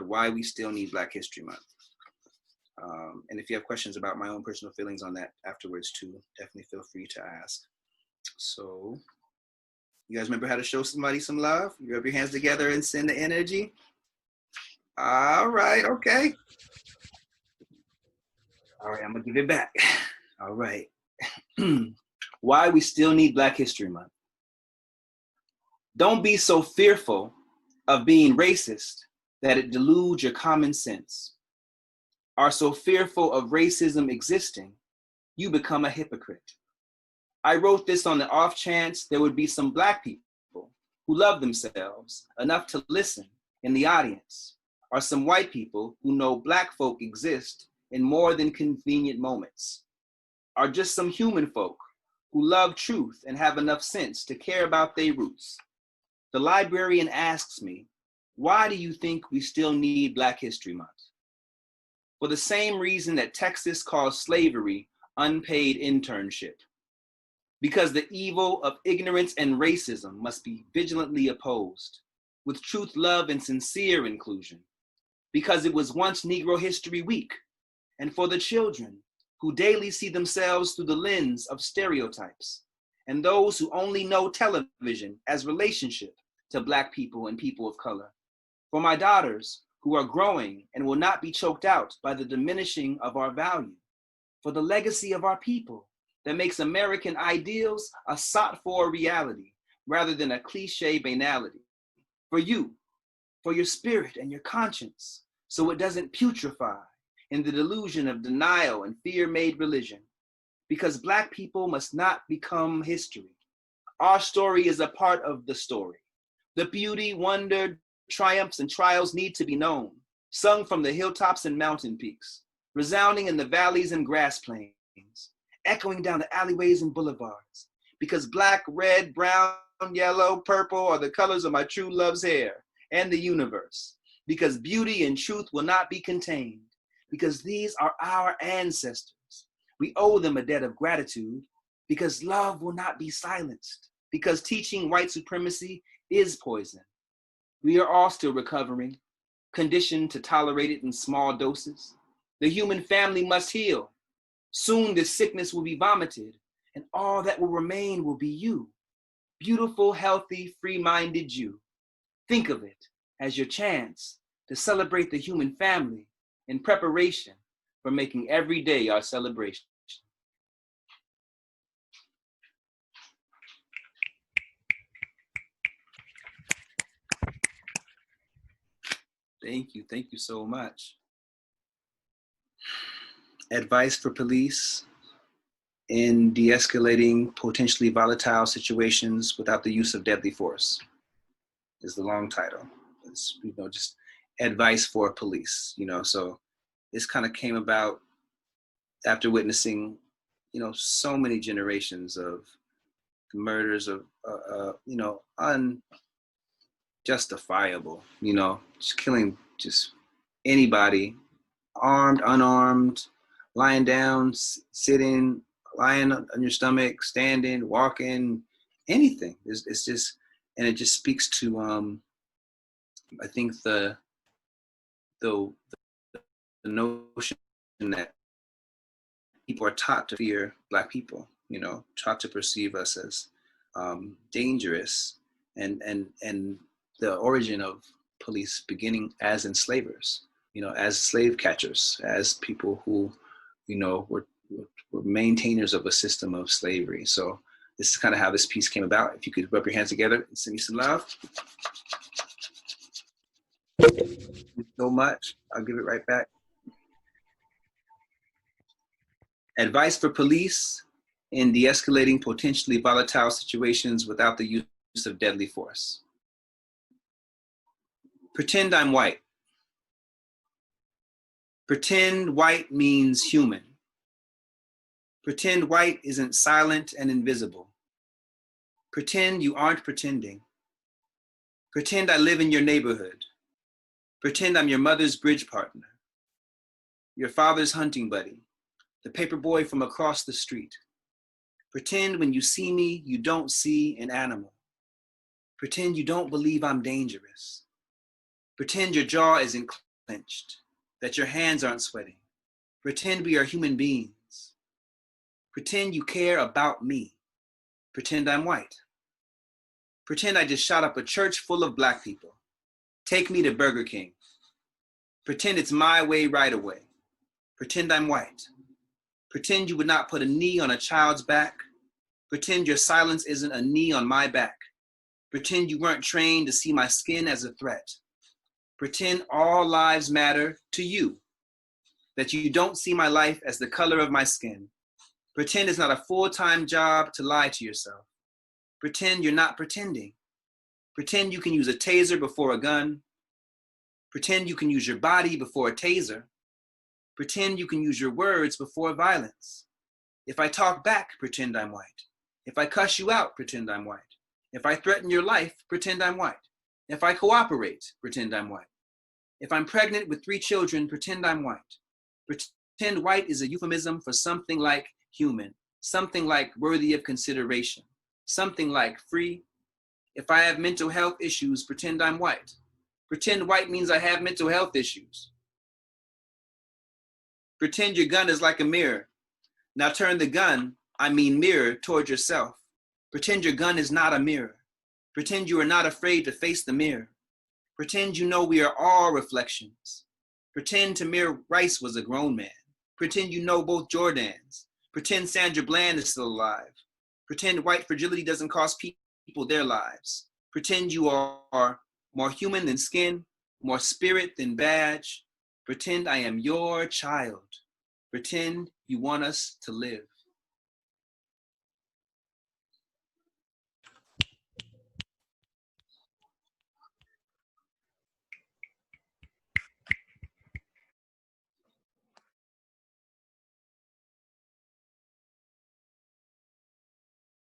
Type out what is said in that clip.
Why we still need Black History Month. And if you have questions about my own personal feelings on that afterwards too, definitely feel free to ask. So you guys remember how to show somebody some love? You rub your hands together and send the energy. All right, okay. All right, I'm gonna give it back. All right. Why we still need Black History Month. Don't be so fearful of being racist that it deludes your common sense. Are so fearful of racism existing, you become a hypocrite. I wrote this on the off chance there would be some Black people who love themselves enough to listen in the audience, or some white people who know Black folk exist in more than convenient moments, or just some human folk who love truth and have enough sense to care about their roots. The librarian asks me, why do you think we still need Black History Month? For the same reason that Texas calls slavery unpaid internship. Because the evil of ignorance and racism must be vigilantly opposed with truth, love, and sincere inclusion. Because it was once Negro History Week, and for the children who daily see themselves through the lens of stereotypes, and those who only know television as relationship to Black people and people of color. For my daughters who are growing and will not be choked out by the diminishing of our value. For the legacy of our people that makes American ideals a sought-for reality rather than a cliche banality. For you, for your spirit and your conscience, so it doesn't putrefy in the delusion of denial and fear-made religion. Because Black people must not become history. Our story is a part of the story. The beauty, wonder, triumphs, and trials need to be known, sung from the hilltops and mountain peaks, resounding in the valleys and grass plains, echoing down the alleyways and boulevards, because Black, red, brown, yellow, purple are the colors of my true love's hair and the universe, because beauty and truth will not be contained, because these are our ancestors. We owe them a debt of gratitude, because love will not be silenced, because teaching white supremacy is poison. We are all still recovering, conditioned to tolerate it in small doses. The human family must heal. Soon this sickness will be vomited, and all that will remain will be you. Beautiful, healthy, free-minded you. Think of it as your chance to celebrate the human family in preparation for making every day our celebration. Thank you so much. Advice for police in de-escalating potentially volatile situations without the use of deadly force is the long title. It's, just advice for police, so this kind of came about after witnessing, so many generations of murders of, unjustifiable, just killing just anybody, armed, unarmed, lying down, sitting, lying on your stomach, standing, walking, anything. It's just, and it just speaks to, I think the notion that people are taught to fear Black people, taught to perceive us as dangerous, and the origin of police beginning as enslavers, as slave catchers, as people who, were maintainers of a system of slavery. So this is kind of how this piece came about. If you could rub your hands together and send me some love. Thank you so much. I'll give it right back. Advice for police in de-escalating potentially volatile situations without the use of deadly force. Pretend I'm white. Pretend white means human. Pretend white isn't silent and invisible. Pretend you aren't pretending. Pretend I live in your neighborhood. Pretend I'm your mother's bridge partner, your father's hunting buddy, the paper boy from across the street. Pretend when you see me, you don't see an animal. Pretend you don't believe I'm dangerous. Pretend your jaw isn't clenched, that your hands aren't sweating. Pretend we are human beings. Pretend you care about me. Pretend I'm white. Pretend I just shot up a church full of Black people. Take me to Burger King. Pretend it's my way right away. Pretend I'm white. Pretend you would not put a knee on a child's back. Pretend your silence isn't a knee on my back. Pretend you weren't trained to see my skin as a threat. Pretend all lives matter to you, that you don't see my life as the color of my skin. Pretend it's not a full-time job to lie to yourself. Pretend you're not pretending. Pretend you can use a taser before a gun. Pretend you can use your body before a taser. Pretend you can use your words before violence. If I talk back, pretend I'm white. If I cuss you out, pretend I'm white. If I threaten your life, pretend I'm white. If I cooperate, pretend I'm white. If I'm pregnant with 3 children, pretend I'm white. Pretend white is a euphemism for something like human, something like worthy of consideration, something like free. If I have mental health issues, pretend I'm white. Pretend white means I have mental health issues. Pretend your gun is like a mirror. Now turn the gun, I mean mirror, toward yourself. Pretend your gun is not a mirror. Pretend you are not afraid to face the mirror. Pretend you know we are all reflections. Pretend Tamir Rice was a grown man. Pretend you know both Jordans. Pretend Sandra Bland is still alive. Pretend white fragility doesn't cost people their lives. Pretend you are more human than skin, more spirit than badge. Pretend I am your child. Pretend you want us to live.